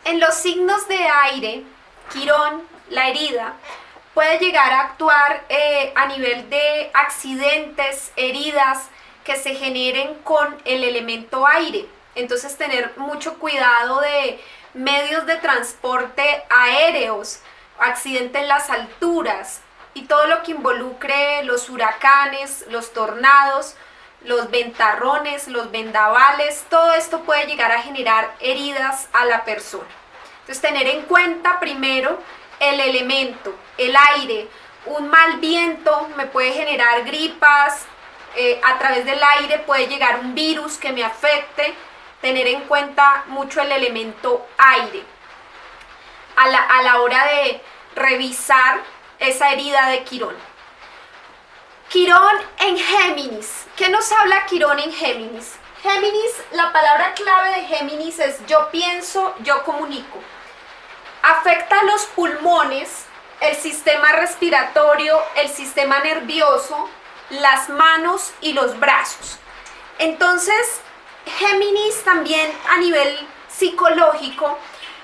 En los signos de aire, Quirón, la herida, puede llegar a actuar a nivel de accidentes, heridas que se generen con el elemento aire. Entonces tener mucho cuidado de medios de transporte aéreos, accidente en las alturas y todo lo que involucre los huracanes, los tornados, los ventarrones, los vendavales, todo esto puede llegar a generar heridas a la persona. Entonces tener en cuenta primero el elemento, el aire. Un mal viento me puede generar gripas, a través del aire puede llegar un virus que me afecte. Tener en cuenta mucho el elemento aire a la hora de revisar esa herida de Quirón. Quirón en Géminis. ¿Qué nos habla Quirón en Géminis? Géminis, la palabra clave de Géminis es yo pienso, yo comunico. Afecta los pulmones, el sistema respiratorio, el sistema nervioso, las manos y los brazos. Entonces, Géminis también a nivel psicológico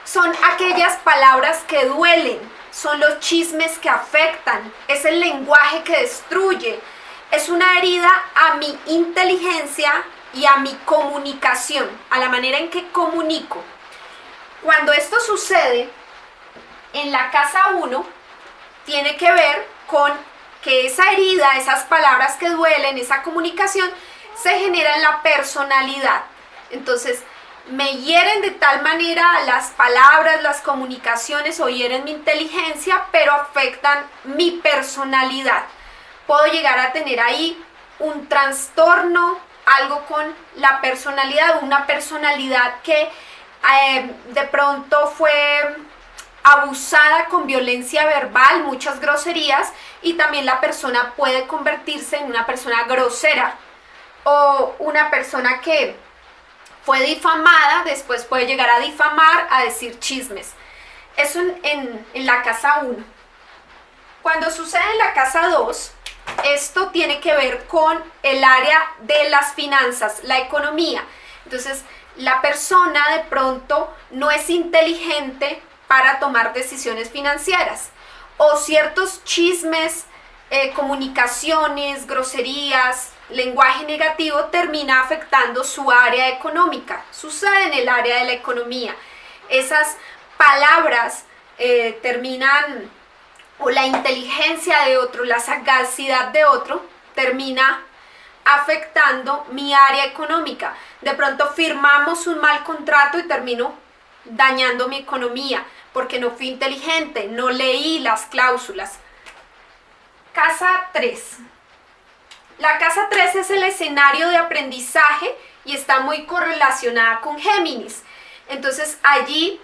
son aquellas palabras que duelen, son los chismes que afectan, es el lenguaje que destruye, es una herida a mi inteligencia y a mi comunicación, a la manera en que comunico. Cuando esto sucede en la casa 1, tiene que ver con que esa herida, esas palabras que duelen, esa comunicación, se genera en la personalidad. Entonces, me hieren de tal manera las palabras, las comunicaciones o hieren mi inteligencia, pero afectan mi personalidad. Puedo llegar a tener ahí un trastorno, algo con la personalidad, una personalidad que de pronto fue abusada con violencia verbal, muchas groserías, y también la persona puede convertirse en una persona grosera o una persona que fue difamada, después puede llegar a difamar, a decir chismes. Eso en la casa 1. Cuando sucede en la casa 2, esto tiene que ver con el área de las finanzas, la economía. Entonces, la persona de pronto no es inteligente para tomar decisiones financieras, o ciertos chismes, comunicaciones, groserías, lenguaje negativo termina afectando su área económica. Sucede en el área de la economía. Esas palabras terminan, o la inteligencia de otro, la sagacidad de otro, termina afectando mi área económica. De pronto firmamos un mal contrato y termino dañando mi economía porque no fui inteligente, no leí las cláusulas. Casa 3. La casa 3 es el escenario de aprendizaje y está muy correlacionada con Géminis. Entonces allí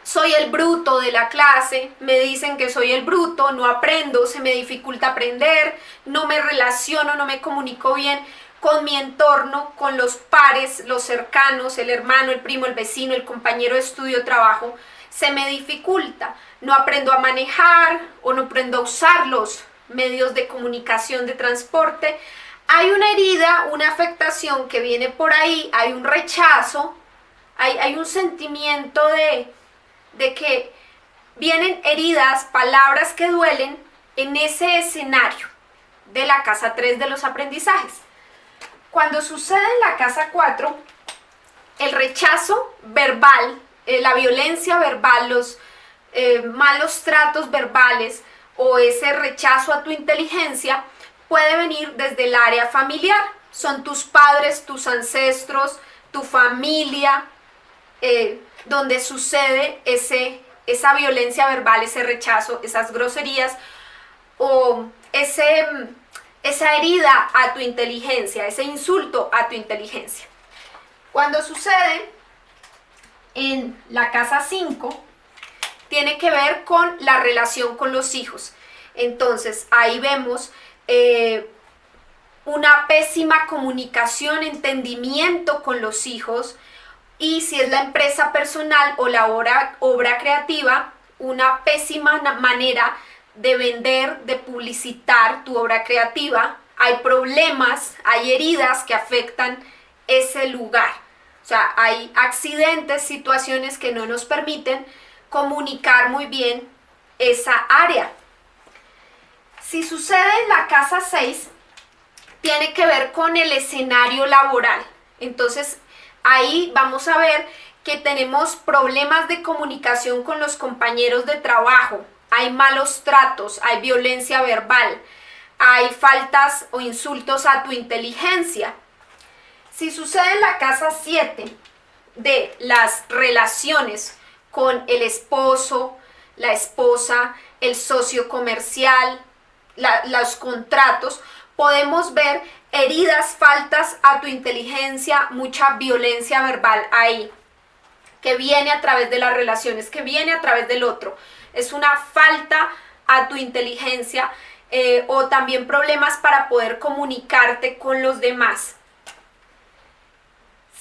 soy el bruto de la clase, me dicen que soy el bruto, no aprendo, se me dificulta aprender, no me relaciono, no me comunico bien con mi entorno, con los pares, los cercanos, el hermano, el primo, el vecino, el compañero de estudio, trabajo, se me dificulta, no aprendo a manejar o no aprendo a usar los medios de comunicación, de transporte. Hay una herida, una afectación que viene por ahí, hay un rechazo, hay un sentimiento de que vienen heridas, palabras que duelen en ese escenario de la casa 3 de los aprendizajes. Cuando sucede en la casa 4, el rechazo verbal, la violencia verbal, los malos tratos verbales o ese rechazo a tu inteligencia puede venir desde el área familiar. Son tus padres, tus ancestros, tu familia, donde sucede esa violencia verbal, ese rechazo, esas groserías o esa herida a tu inteligencia, ese insulto a tu inteligencia. Cuando sucede en la casa 5, tiene que ver con la relación con los hijos. Entonces ahí vemos una pésima comunicación, entendimiento con los hijos, y si es la empresa personal o la obra creativa, una pésima manera de vender, de publicitar tu obra creativa. Hay problemas, hay heridas que afectan ese lugar. O sea, hay accidentes, situaciones que no nos permiten comunicar muy bien esa área. Si sucede en la casa 6, tiene que ver con el escenario laboral. Entonces, ahí vamos a ver que tenemos problemas de comunicación con los compañeros de trabajo, hay malos tratos, hay violencia verbal, hay faltas o insultos a tu inteligencia. Si sucede en la casa 7 de las relaciones con el esposo, la esposa, el socio comercial, los contratos, podemos ver heridas, faltas a tu inteligencia, mucha violencia verbal ahí, que viene a través de las relaciones, que viene a través del otro. Es una falta a tu inteligencia o también problemas para poder comunicarte con los demás.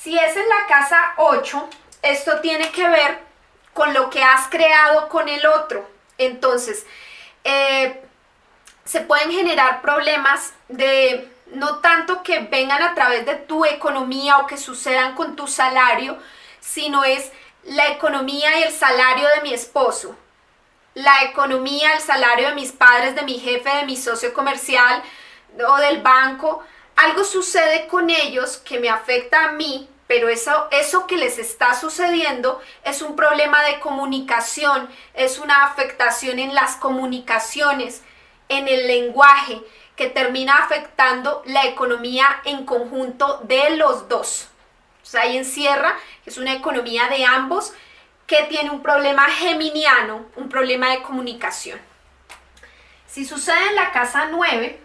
Si es en la casa 8, esto tiene que ver con lo que has creado con el otro. Entonces, se pueden generar problemas de no tanto que vengan a través de tu economía o que sucedan con tu salario, sino es la economía y el salario de mi esposo, la economía, el salario de mis padres, de mi jefe, de mi socio comercial o del banco. Algo sucede con ellos que me afecta a mí, pero eso que les está sucediendo es un problema de comunicación, es una afectación en las comunicaciones, en el lenguaje, que termina afectando la economía en conjunto de los dos. O sea, ahí encierra, es una economía de ambos que tiene un problema geminiano, un problema de comunicación. Si sucede en la casa 9,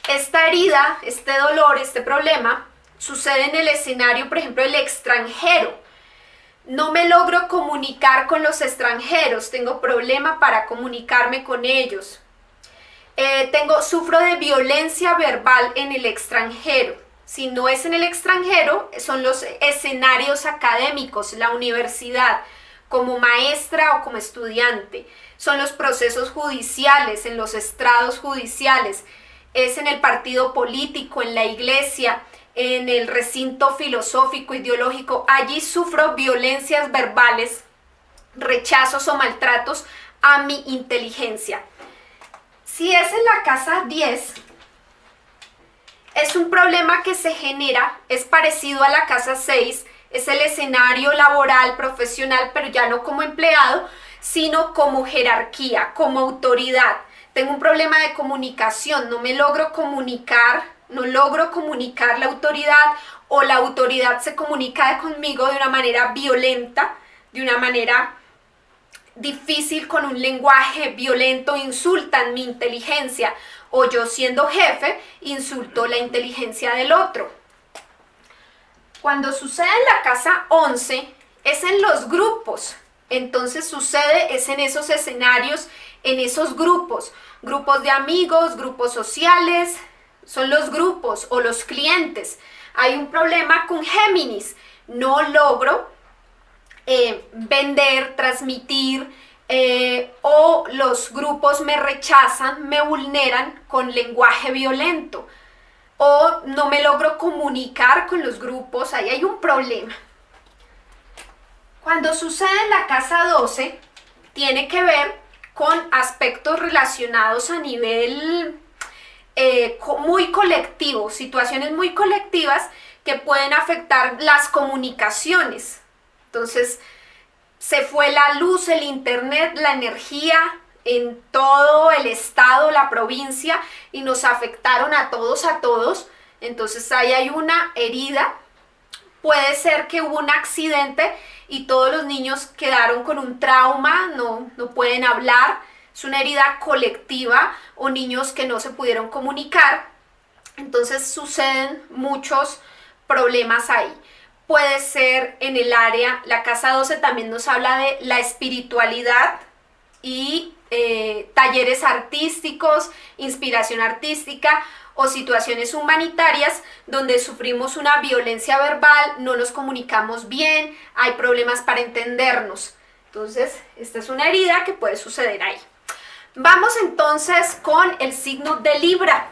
esta herida, este dolor, este problema, sucede en el escenario, por ejemplo, del extranjero. No me logro comunicar con los extranjeros, tengo problema para comunicarme con ellos. Sufro de violencia verbal en el extranjero. Si no es en el extranjero, son los escenarios académicos, la universidad, como maestra o como estudiante. Son los procesos judiciales, en los estrados judiciales. Es en el partido político, en la iglesia, en el recinto filosófico, ideológico. Allí sufro violencias verbales, rechazos o maltratos a mi inteligencia. Si es en la casa 10, es un problema que se genera, es parecido a la casa 6, es el escenario laboral, profesional, pero ya no como empleado, sino como jerarquía, como autoridad. Tengo un problema de comunicación, no me logro comunicar, no logro comunicar la autoridad, o la autoridad se comunica conmigo de una manera violenta, de una manera difícil, con un lenguaje violento, insultan mi inteligencia, o yo siendo jefe insulto la inteligencia del otro. Cuando sucede en la casa 11 es en los grupos, entonces sucede es en esos escenarios, en esos grupos de amigos, grupos sociales, son los grupos o los clientes. Hay un problema con Géminis, no logro vender, transmitir, o los grupos me rechazan, me vulneran con lenguaje violento, o no me logro comunicar con los grupos, ahí hay un problema. Cuando sucede en la casa 12, tiene que ver con aspectos relacionados a nivel muy colectivo, situaciones muy colectivas que pueden afectar las comunicaciones. Entonces, se fue la luz, el internet, la energía en todo el estado, la provincia, y nos afectaron a todos. Entonces, ahí hay una herida. Puede ser que hubo un accidente y todos los niños quedaron con un trauma, no pueden hablar. Es una herida colectiva, o niños que no se pudieron comunicar. Entonces, suceden muchos problemas ahí. Puede ser en el área, la casa 12 también nos habla de la espiritualidad y talleres artísticos, inspiración artística o situaciones humanitarias donde sufrimos una violencia verbal, no nos comunicamos bien, hay problemas para entendernos. Entonces, esta es una herida que puede suceder ahí. Vamos entonces con el signo de Libra.